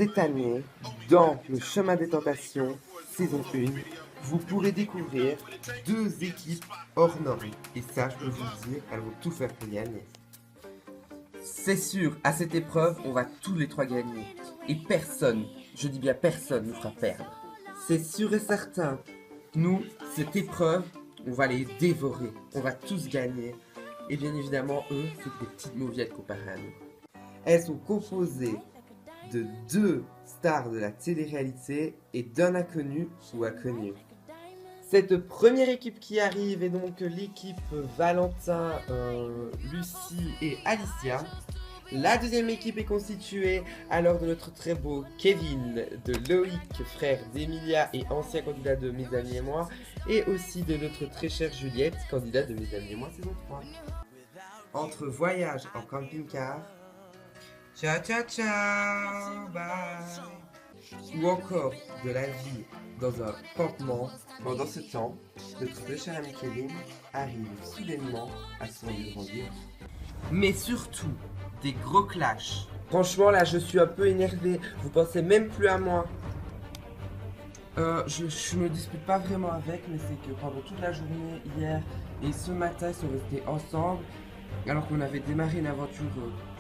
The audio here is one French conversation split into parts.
Cette année, dans le chemin des tentations, saison 1, vous pourrez découvrir 2 équipes hors normes. Et ça, je peux vous le dire, elles vont tout faire pour gagner. C'est sûr, à cette épreuve, on va tous les 3 gagner. Et personne, je dis bien personne, nous fera perdre. C'est sûr et certain. Nous, cette épreuve, on va les dévorer. On va tous gagner. Et bien évidemment, eux, c'est des petites mauviettes comparées à nous. Elles sont composées de 2 stars de la télé-réalité et d'un inconnu ou inconnu. Cette première équipe qui arrive est donc l'équipe Valentin, Lucie et Alicia. La deuxième équipe est constituée alors de notre très beau Kevin, de Loïc, frère d'Emilia et ancien candidat de Mes Amis et Moi, et aussi de notre très chère Juliette, candidate de Mes Amis et Moi saison 3. Entre voyage en camping-car, ciao ciao ciao, bye, ou encore de la vie dans un campement, pendant ce temps, notre très cher ami Kevin arrive soudainement à son lieu de rendez-vous. Mais surtout, des gros clashs. Franchement là je suis un peu énervé, vous pensez même plus à moi. Je me dispute pas vraiment avec, mais c'est que pendant toute la journée hier et ce matin ils sont restés ensemble. Alors qu'on avait démarré une aventure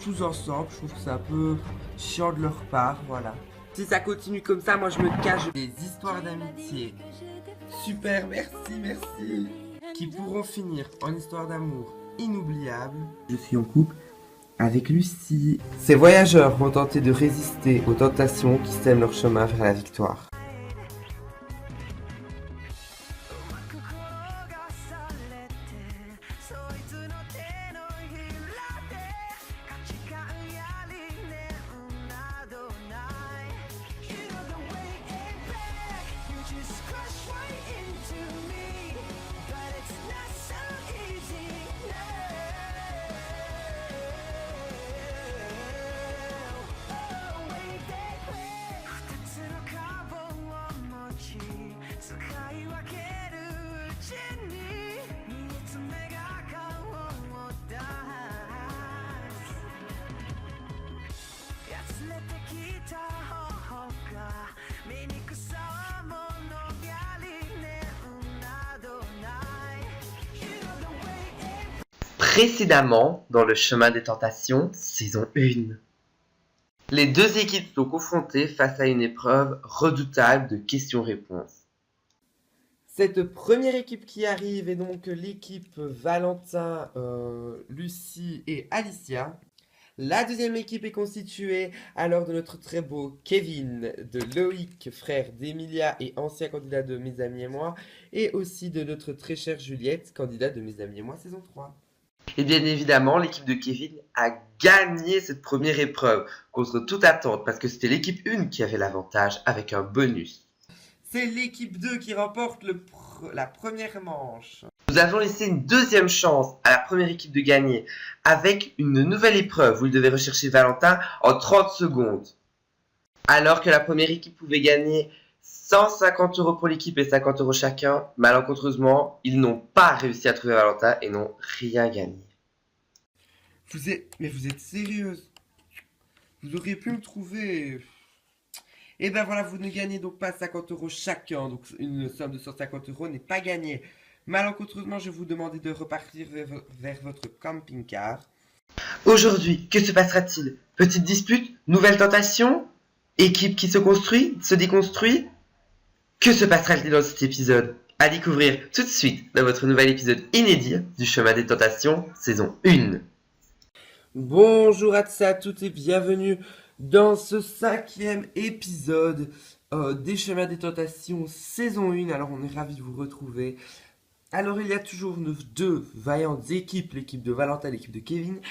tous ensemble, je trouve que c'est un peu chiant de leur part, voilà. Si ça continue comme ça, moi je me cache. Des histoires d'amitié, super, merci, qui pourront finir en histoire d'amour inoubliable. Je suis en couple avec Lucie. Ces voyageurs vont tenter de résister aux tentations qui sèment leur chemin vers la victoire. Précédemment, dans le chemin des tentations, saison 1. Les 2 équipes sont confrontées face à une épreuve redoutable de questions-réponses. Cette première équipe qui arrive est donc l'équipe Valentin, Lucie et Alicia. La deuxième équipe est constituée alors de notre très beau Kevin, de Loïc, frère d'Emilia et ancien candidat de Mes Amis et Moi, et aussi de notre très chère Juliette, candidate de Mes Amis et Moi saison 3. Et bien évidemment, l'équipe de Kevin a gagné cette première épreuve contre toute attente parce que c'était l'équipe 1 qui avait l'avantage avec un bonus. C'est l'équipe 2 qui remporte la première manche. Nous avons laissé une deuxième chance à la première équipe de gagner avec une nouvelle épreuve où il devait rechercher Valentin en 30 secondes. Alors que la première équipe pouvait gagner 150 € pour l'équipe et 50 € chacun, malencontreusement, ils n'ont pas réussi à trouver Valentin et n'ont rien gagné. Mais vous êtes sérieuse? Vous auriez pu me trouver. Et ben voilà, vous ne gagnez donc pas 50 € chacun, donc une somme de 150 € n'est pas gagnée. Malencontreusement, je vais vous demander de repartir vers votre camping-car. Aujourd'hui, que se passera-t-il? Petite dispute? Nouvelle tentation? Équipe qui se construit? Se déconstruit? Que se passera-t-il dans cet épisode? À découvrir tout de suite dans votre nouvel épisode inédit du chemin des tentations, saison 1. Bonjour à tous et à toutes et bienvenue dans ce 5e épisode des chemins des tentations, saison 1. Alors on est ravis de vous retrouver. Alors il y a toujours 2 vaillantes équipes, l'équipe de Valentin et l'équipe de Kevin.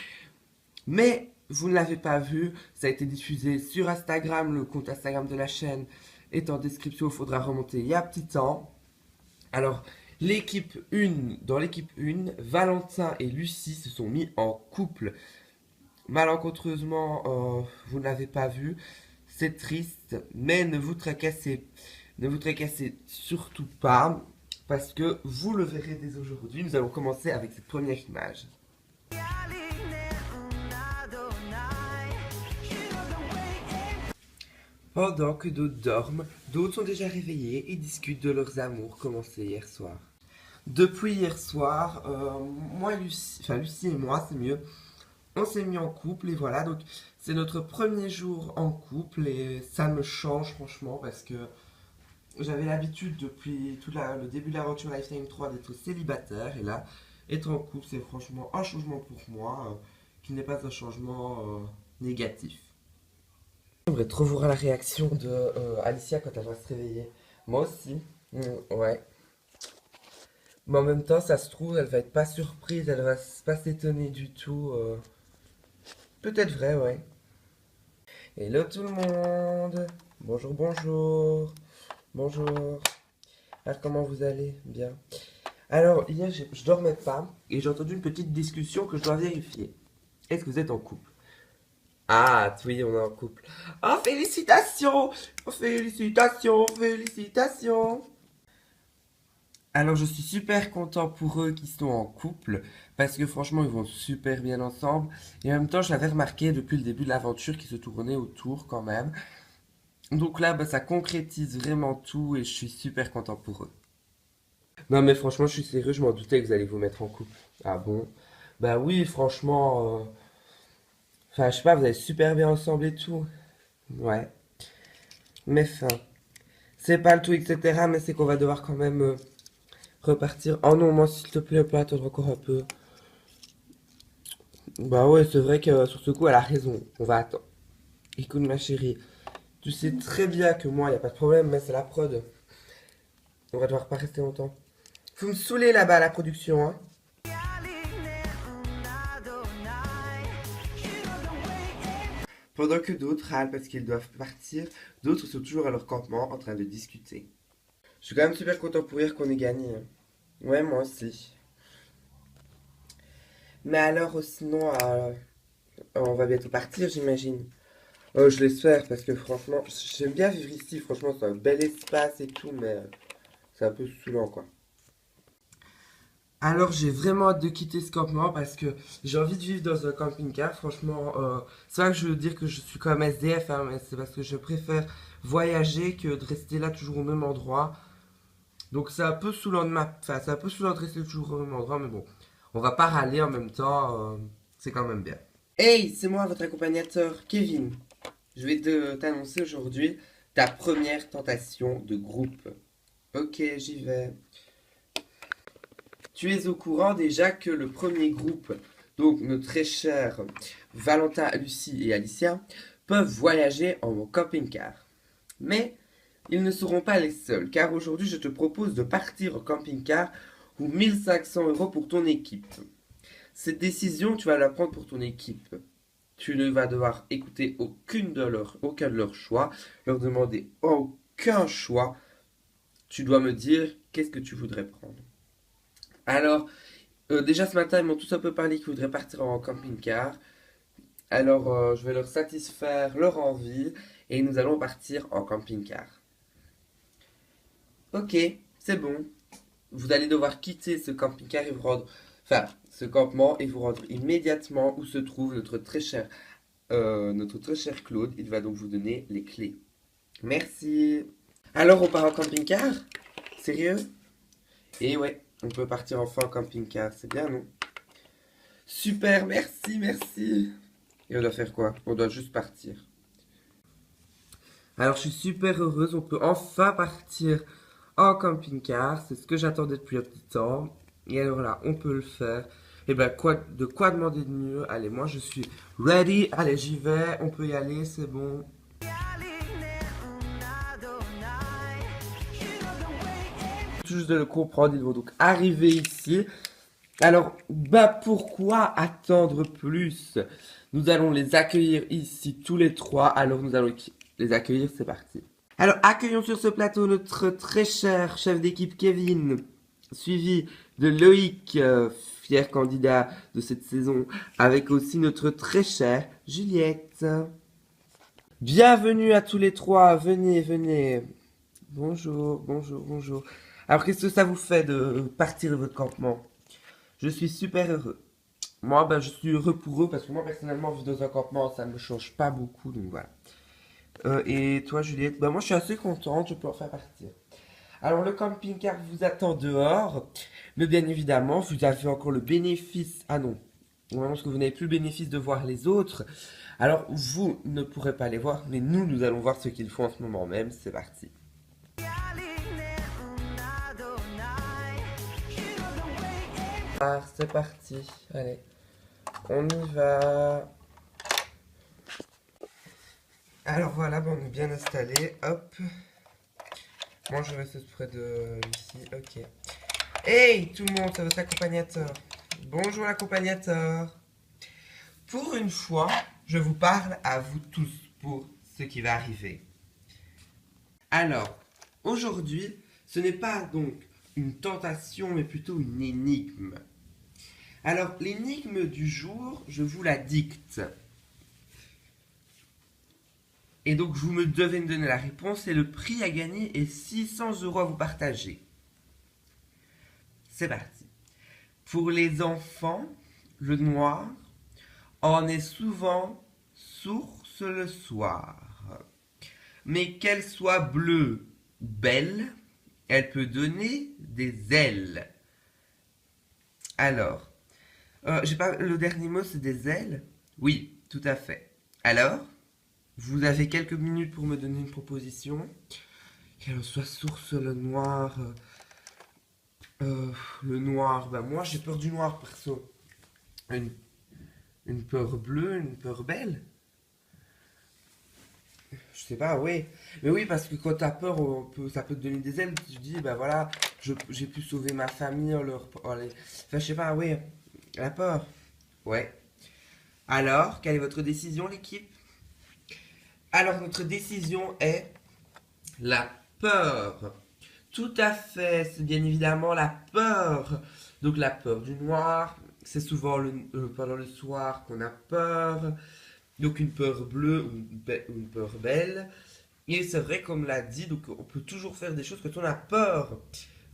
Mais vous ne l'avez pas vu, ça a été diffusé sur Instagram, le compte Instagram de la chaîne est en description, il faudra remonter il y a un petit temps. Alors, dans l'équipe 1, Valentin et Lucie se sont mis en couple. Malencontreusement, vous ne l'avez pas vu, c'est triste, mais ne vous tracassez surtout pas, parce que vous le verrez dès aujourd'hui. Nous allons commencer avec cette première image. Pendant que d'autres dorment, d'autres sont déjà réveillés et discutent de leurs amours commencés hier soir. Depuis hier soir, moi, Lucie et moi, c'est mieux. On s'est mis en couple et voilà, donc c'est notre premier jour en couple et ça me change franchement parce que j'avais l'habitude depuis le début de l'aventure Lifetime 3 d'être célibataire et là, être en couple, c'est franchement un changement pour moi qui n'est pas un changement négatif. J'aimerais trop voir la réaction de Alicia quand elle va se réveiller. Moi aussi. Ouais. Mais en même temps, ça se trouve, elle va être pas surprise, elle va pas s'étonner du tout. Peut-être vrai, ouais. Hello tout le monde. Bonjour, bonjour. Bonjour. Alors comment vous allez? Bien. Alors, hier, je dormais pas et j'ai entendu une petite discussion que je dois vérifier. Est-ce que vous êtes en couple? Ah, oui, on est en couple. Oh, félicitations! Félicitations, félicitations! Alors, je suis super content pour eux qui sont en couple parce que franchement, ils vont super bien ensemble. Et en même temps, je l'avais remarqué depuis le début de l'aventure qui se tournait autour quand même. Donc là, bah, ça concrétise vraiment tout et je suis super content pour eux. Non, mais franchement, je suis sérieux, je m'en doutais que vous allez vous mettre en couple. Ah bon? Bah oui, franchement. Enfin, je sais pas, vous allez super bien ensemble et tout. Ouais. Mais fin. C'est pas le tout, etc. Mais c'est qu'on va devoir quand même repartir. Oh non, moi, s'il te plaît, on peut attendre encore un peu. Bah ouais, c'est vrai que sur ce coup, elle a raison. On va attendre. Écoute, ma chérie, tu sais très bien que moi, y a pas de problème, mais c'est la prod. On va devoir pas rester longtemps. Vous me saoulez là-bas à la production, hein. Pendant que d'autres râlent parce qu'ils doivent partir, d'autres sont toujours à leur campement en train de discuter. Je suis quand même super content pour rire qu'on ait gagné, hein. Ouais, moi aussi. Mais alors, sinon, on va bientôt partir, j'imagine. Je l'espère parce que franchement, j'aime bien vivre ici. Franchement, c'est un bel espace et tout, mais c'est un peu saoulant, quoi. Alors j'ai vraiment hâte de quitter ce campement parce que j'ai envie de vivre dans un camping-car. Franchement, c'est vrai que je veux dire que je suis comme SDF, hein, mais c'est parce que je préfère voyager que de rester là toujours au même endroit. Donc c'est un peu saoulant enfin, c'est un peu saoulant de rester toujours au même endroit, mais bon, on va pas râler en même temps, c'est quand même bien. Hey, c'est moi, votre accompagnateur, Kevin. Je vais t'annoncer aujourd'hui ta première tentation de groupe. Ok, j'y vais. Tu es au courant déjà que le premier groupe, donc nos très chers Valentin, Lucie et Alicia, peuvent voyager en camping-car. Mais ils ne seront pas les seuls, car aujourd'hui je te propose de partir en camping-car pour 1 500 € pour ton équipe. Cette décision, tu vas la prendre pour ton équipe. Tu ne vas devoir écouter aucun de leurs choix, leur demander aucun choix. Tu dois me dire qu'est-ce que tu voudrais prendre. Alors, déjà ce matin, ils m'ont tous un peu parlé qu'ils voudraient partir en camping-car. Alors, je vais leur satisfaire leur envie et nous allons partir en camping-car. Ok, c'est bon. Vous allez devoir quitter ce camping-car et vous rendre, enfin, ce campement et vous rendre immédiatement où se trouve notre très cher Claude. Il va donc vous donner les clés. Merci. Alors, on part en camping-car? Sérieux? Et ouais, on peut partir enfin en camping-car. C'est bien, non? Super, merci, merci. Et on doit faire quoi? On doit juste partir. Alors, je suis super heureuse. On peut enfin partir en camping-car. C'est ce que j'attendais depuis un petit temps. Et alors là, on peut le faire. Et ben, de quoi demander de mieux? Allez, moi, je suis ready. Allez, j'y vais. On peut y aller, c'est bon. Tout juste de le comprendre, ils vont donc arriver ici. Alors, bah pourquoi attendre plus? Nous allons les accueillir ici tous les trois. Alors nous allons les accueillir, c'est parti. Alors accueillons sur ce plateau notre très cher chef d'équipe Kevin, suivi de Loïc, fier candidat de cette saison, avec aussi notre très chère Juliette. Bienvenue à tous les trois, venez, venez. Bonjour, bonjour, bonjour. Alors qu'est-ce que ça vous fait de partir de votre campement? Je suis super heureux. Moi, je suis heureux pour eux parce que moi, personnellement, vivre dans un campement, ça ne me change pas beaucoup. Donc voilà. Et toi, Juliette? Bah, moi, je suis assez contente, je peux en faire partir. Alors, le camping-car vous attend dehors, mais bien évidemment, vous avez encore le bénéfice. Ah non, non, parce que vous n'avez plus le bénéfice de voir les autres. Alors, vous ne pourrez pas les voir, mais nous allons voir ce qu'ils font en ce moment même. C'est parti. Ah, c'est parti. Allez, on y va. Alors voilà, bon, on est bien installé. Hop. Moi, je reste près de Lucie. Ok. Hey, tout le monde, c'est votre accompagnateur. Bonjour, l'accompagnateur. Pour une fois, je vous parle à vous tous pour ce qui va arriver. Alors, aujourd'hui, ce n'est pas donc une tentation, mais plutôt une énigme. Alors, l'énigme du jour, je vous la dicte. Et donc, vous me devez me donner la réponse et le prix à gagner est 600 € à vous partager. C'est parti. Pour les enfants, le noir en est souvent source le soir. Mais qu'elle soit bleue ou belle, elle peut donner des ailes. Alors, j'ai pas le dernier mot, c'est des ailes? Oui, tout à fait. Alors, vous avez quelques minutes pour me donner une proposition. Qu'elle soit source le noir. Le noir, ben moi j'ai peur du noir perso. Une, une peur bleue, une peur belle. Je sais pas, oui. Mais oui, parce que quand t'as peur, ça peut te donner des ailes. Tu te dis, ben voilà, j'ai pu sauver ma famille. Enfin, je sais pas, oui. La peur. Ouais. Alors, quelle est votre décision, l'équipe? Alors, notre décision est la peur. Tout à fait, c'est bien évidemment la peur. Donc, la peur du noir. C'est souvent pendant le soir qu'on a peur. Donc, une peur bleue ou une peur belle. Et c'est vrai, comme l'a dit, donc on peut toujours faire des choses quand on a peur.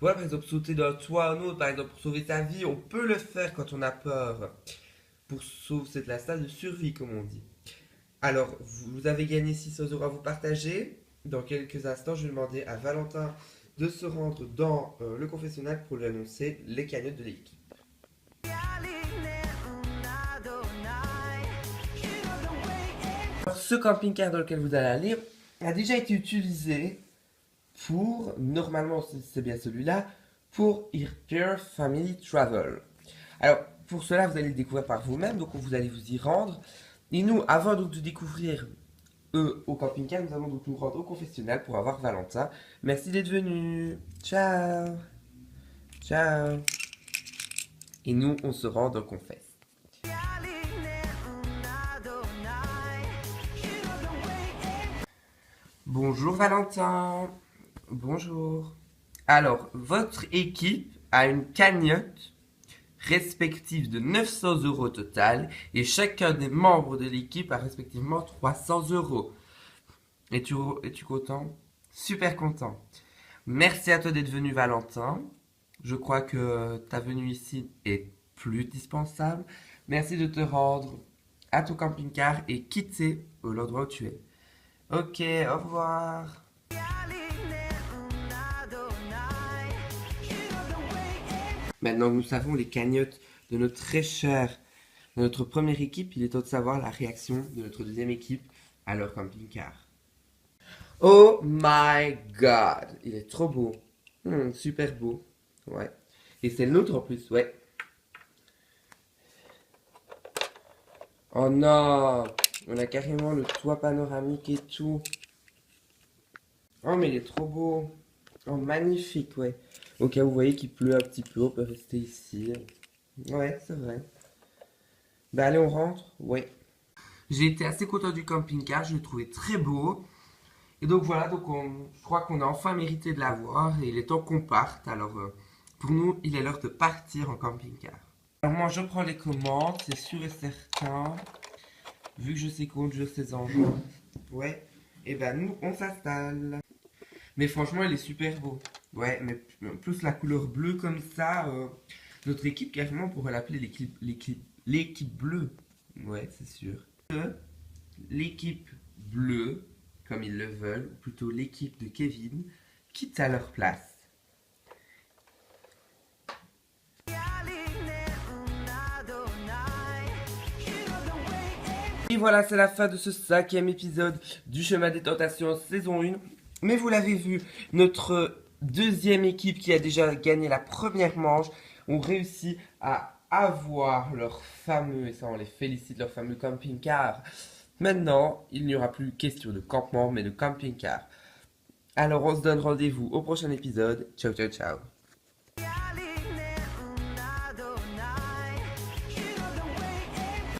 Voilà, par exemple, sauter d'un toit à un autre, par exemple, pour sauver sa vie, on peut le faire quand on a peur. Pour sauver, c'est de la salle de survie, comme on dit. Alors, vous avez gagné 600 € à vous partager. Dans quelques instants, je vais demander à Valentin de se rendre dans le confessionnal pour lui annoncer les cagnottes de l'équipe. Alors, ce camping-car dans lequel vous allez aller a déjà été utilisé pour, normalement c'est bien celui-là, pour Irpeer Family Travel. Alors, pour cela, vous allez le découvrir par vous-même, donc vous allez vous y rendre. Et nous, avant donc de découvrir eux au camping-car, nous allons donc nous rendre au confessionnal pour avoir Valentin. Merci d'être venu. Ciao. Ciao. Et nous, on se rend dans le confesse. Bonjour Valentin. Bonjour. Alors, votre équipe a une cagnotte respective de 900 € au total et chacun des membres de l'équipe a respectivement 300 €. Es-tu content? Super content. Merci à toi d'être venu Valentin. Je crois que ta venue ici est plus dispensable. Merci de te rendre à ton camping-car et quitter l'endroit où tu es. Ok, au revoir. Maintenant que nous savons les cagnottes de notre très cher, de notre première équipe, il est temps de savoir la réaction de notre deuxième équipe à leur camping-car. Oh my god, il est trop beau. Super beau. Ouais. Et c'est le nôtre en plus, ouais. Oh non, on a carrément le toit panoramique et tout. Oh mais il est trop beau. Oh magnifique, ouais. Au cas où vous voyez qu'il pleut un petit peu, on peut rester ici. Ouais, c'est vrai. Bah allez, on rentre? Ouais. J'ai été assez content du camping-car, je l'ai trouvé très beau. Et donc voilà, donc je crois qu'on a enfin mérité de l'avoir et il est temps qu'on parte. Alors pour nous, il est l'heure de partir en camping-car. Alors moi, je prends les commandes, c'est sûr et certain. Vu que je sais conduire ces engins. Ouais. Et ben nous, on s'installe. Mais franchement, il est super beau. Ouais, mais plus la couleur bleue comme ça, notre équipe carrément on pourrait l'appeler l'équipe bleue. Ouais, c'est sûr. L'équipe bleue comme ils le veulent, ou plutôt l'équipe de Kevin, quitte à leur place. Et voilà, c'est la fin de ce 5e épisode du Chemin des Tentations saison 1. Mais vous l'avez vu, notre deuxième équipe qui a déjà gagné la première manche ont réussi à avoir leur fameux, et ça on les félicite, leur fameux camping-car. Maintenant, il n'y aura plus question de campement, mais de camping-car. Alors on se donne rendez-vous au prochain épisode. Ciao, ciao, ciao.